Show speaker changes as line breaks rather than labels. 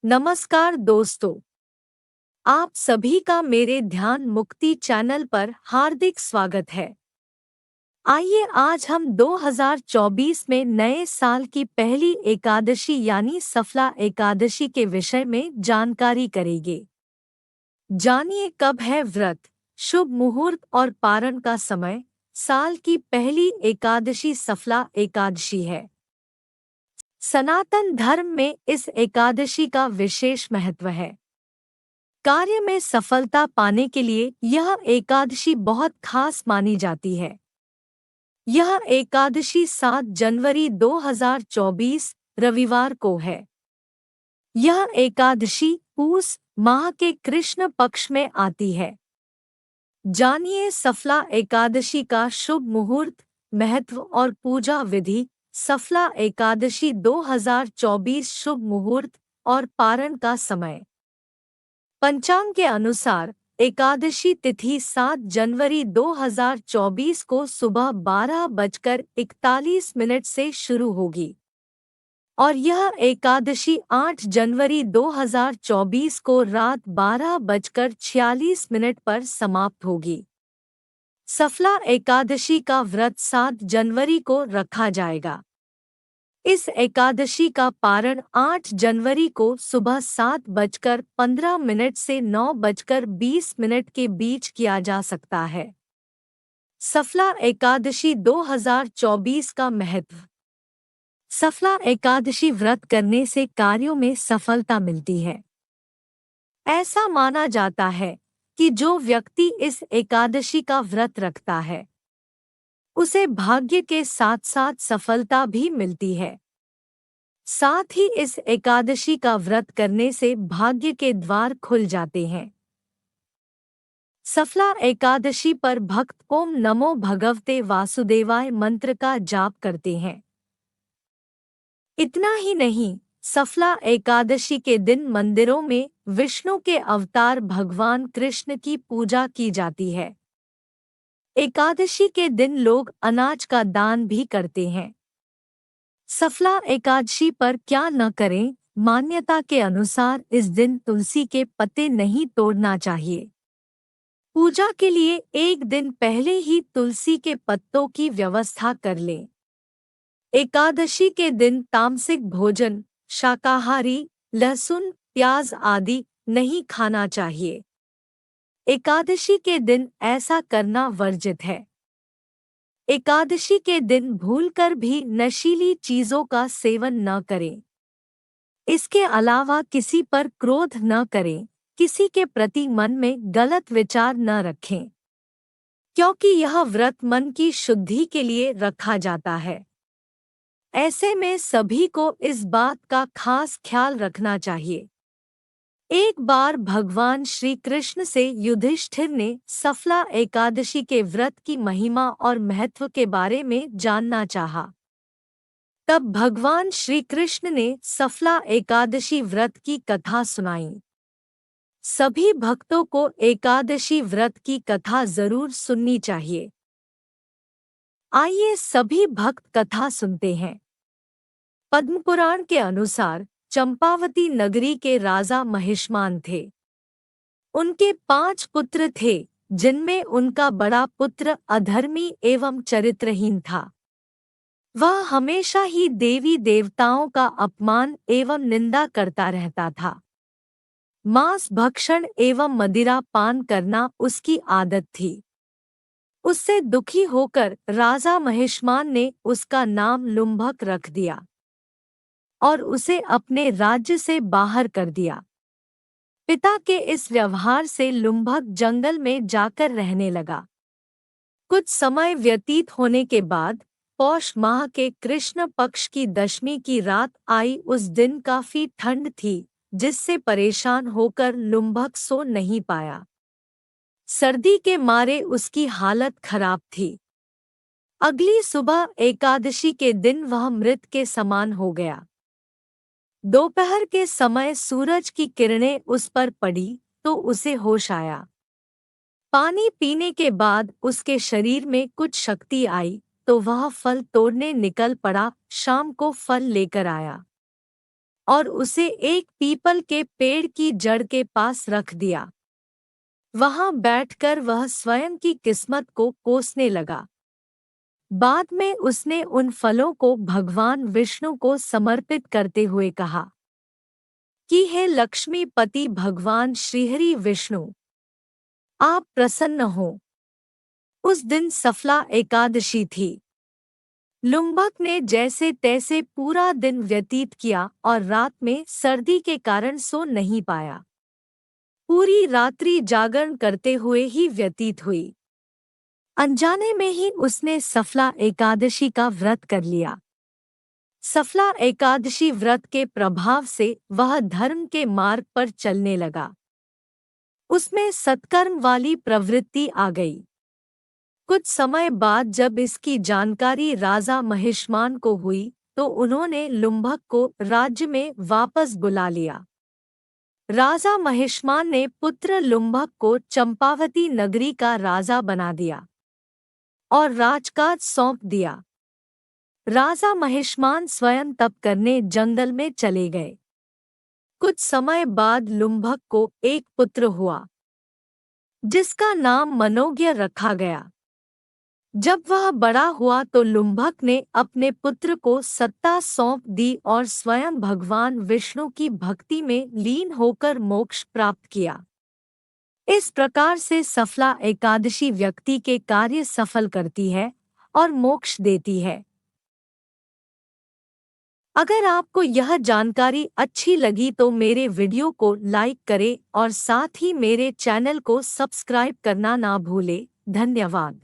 नमस्कार दोस्तों, आप सभी का मेरे ध्यान मुक्ति चैनल पर हार्दिक स्वागत है। आइए आज हम 2024 में नए साल की पहली एकादशी यानी सफला एकादशी के विषय में जानकारी करेंगे। जानिए कब है व्रत, शुभ मुहूर्त और पारण का समय। साल की पहली एकादशी सफला एकादशी है। सनातन धर्म में इस एकादशी का विशेष महत्व है। कार्य में सफलता पाने के लिए यह एकादशी बहुत खास मानी जाती है। यह एकादशी 7 जनवरी 2024 रविवार को है। यह एकादशी पूस माह के कृष्ण पक्ष में आती है। जानिए सफला एकादशी का शुभ मुहूर्त, महत्व और पूजा विधि। सफला एकादशी 2024 शुभ मुहूर्त और पारण का समय। पंचांग के अनुसार एकादशी तिथि 7 जनवरी 2024 को सुबह 12:41 से शुरू होगी और यह एकादशी 8 जनवरी 2024 को रात 12:46 पर समाप्त होगी। सफला एकादशी का व्रत 7 जनवरी को रखा जाएगा। इस एकादशी का पारण 8 जनवरी को सुबह 7:15 से 9:20 के बीच किया जा सकता है। सफला एकादशी 2024 का महत्व। सफला एकादशी व्रत करने से कार्यों में सफलता मिलती है। ऐसा माना जाता है कि जो व्यक्ति इस एकादशी का व्रत रखता है उसे भाग्य के साथ साथ सफलता भी मिलती है। साथ ही इस एकादशी का व्रत करने से भाग्य के द्वार खुल जाते हैं। सफला एकादशी पर भक्त ओम नमो भगवते वासुदेवाय मंत्र का जाप करते हैं। इतना ही नहीं, सफला एकादशी के दिन मंदिरों में विष्णु के अवतार भगवान कृष्ण की पूजा की जाती है। एकादशी के दिन लोग अनाज का दान भी करते हैं। सफला एकादशी पर क्या न करें। मान्यता के अनुसार इस दिन तुलसी के पत्ते नहीं तोड़ना चाहिए। पूजा के लिए एक दिन पहले ही तुलसी के पत्तों की व्यवस्था कर लें। एकादशी के दिन तामसिक भोजन, शाकाहारी, लहसुन, प्याज आदि नहीं खाना चाहिए। एकादशी के दिन ऐसा करना वर्जित है। एकादशी के दिन भूलकर भी नशीली चीजों का सेवन न करें। इसके अलावा किसी पर क्रोध न करें, किसी के प्रति मन में गलत विचार न रखें, क्योंकि यह व्रत मन की शुद्धि के लिए रखा जाता है। ऐसे में सभी को इस बात का खास ख्याल रखना चाहिए। एक बार भगवान श्री कृष्ण से युधिष्ठिर ने सफला एकादशी के व्रत की महिमा और महत्व के बारे में जानना चाहा। तब भगवान श्री कृष्ण ने सफला एकादशी व्रत की कथा सुनाई। सभी भक्तों को एकादशी व्रत की कथा जरूर सुननी चाहिए। आइए सभी भक्त कथा सुनते हैं। पद्मपुराण के अनुसार चंपावती नगरी के राजा महिष्मान थे। उनके 5 पुत्र थे, जिनमें उनका बड़ा पुत्र अधर्मी एवं चरित्रहीन था। वह हमेशा ही देवी देवताओं का अपमान एवं निंदा करता रहता था। मांस भक्षण एवं मदिरा पान करना उसकी आदत थी। उससे दुखी होकर राजा महिष्मान ने उसका नाम लुम्भक रख दिया और उसे अपने राज्य से बाहर कर दिया। पिता के इस व्यवहार से लुम्भक जंगल में जाकर रहने लगा। कुछ समय व्यतीत होने के बाद पौष माह के कृष्ण पक्ष की दशमी की रात आई। उस दिन काफी ठंड थी, जिससे परेशान होकर लुम्भक सो नहीं पाया। सर्दी के मारे उसकी हालत खराब थी। अगली सुबह एकादशी के दिन वह मृत के समान हो गया। दोपहर के समय सूरज की किरणें उस पर पड़ी तो उसे होश आया। पानी पीने के बाद उसके शरीर में कुछ शक्ति आई तो वह फल तोड़ने निकल पड़ा। शाम को फल लेकर आया और उसे एक पीपल के पेड़ की जड़ के पास रख दिया। वहां बैठकर वह स्वयं की किस्मत को कोसने लगा। बाद में उसने उन फलों को भगवान विष्णु को समर्पित करते हुए कहा कि हे लक्ष्मीपति भगवान श्रीहरि विष्णु, आप प्रसन्न हो। उस दिन सफला एकादशी थी। लुम्भक ने जैसे तैसे पूरा दिन व्यतीत किया और रात में सर्दी के कारण सो नहीं पाया। पूरी रात्रि जागरण करते हुए ही व्यतीत हुई। अनजाने में ही उसने सफला एकादशी का व्रत कर लिया। सफला एकादशी व्रत के प्रभाव से वह धर्म के मार्ग पर चलने लगा। उसमें सत्कर्म वाली प्रवृत्ति आ गई। कुछ समय बाद जब इसकी जानकारी राजा महिष्मान को हुई तो उन्होंने लुम्भक को राज्य में वापस बुला लिया। राजा महिष्मान ने पुत्र लुम्भक को चंपावती नगरी का राजा बना दिया और राजकाज सौंप दिया। राजा महिष्मान स्वयं तप करने जंगल में चले गए। कुछ समय बाद लुम्भक को एक पुत्र हुआ जिसका नाम मनोज्ञ रखा गया। जब वह बड़ा हुआ तो लुम्भक ने अपने पुत्र को सत्ता सौंप दी और स्वयं भगवान विष्णु की भक्ति में लीन होकर मोक्ष प्राप्त किया। इस प्रकार से सफला एकादशी व्यक्ति के कार्य सफल करती है और मोक्ष देती है। अगर आपको यह जानकारी अच्छी लगी तो मेरे वीडियो को लाइक करें और साथ ही मेरे चैनल को सब्सक्राइब करना ना भूलें। धन्यवाद।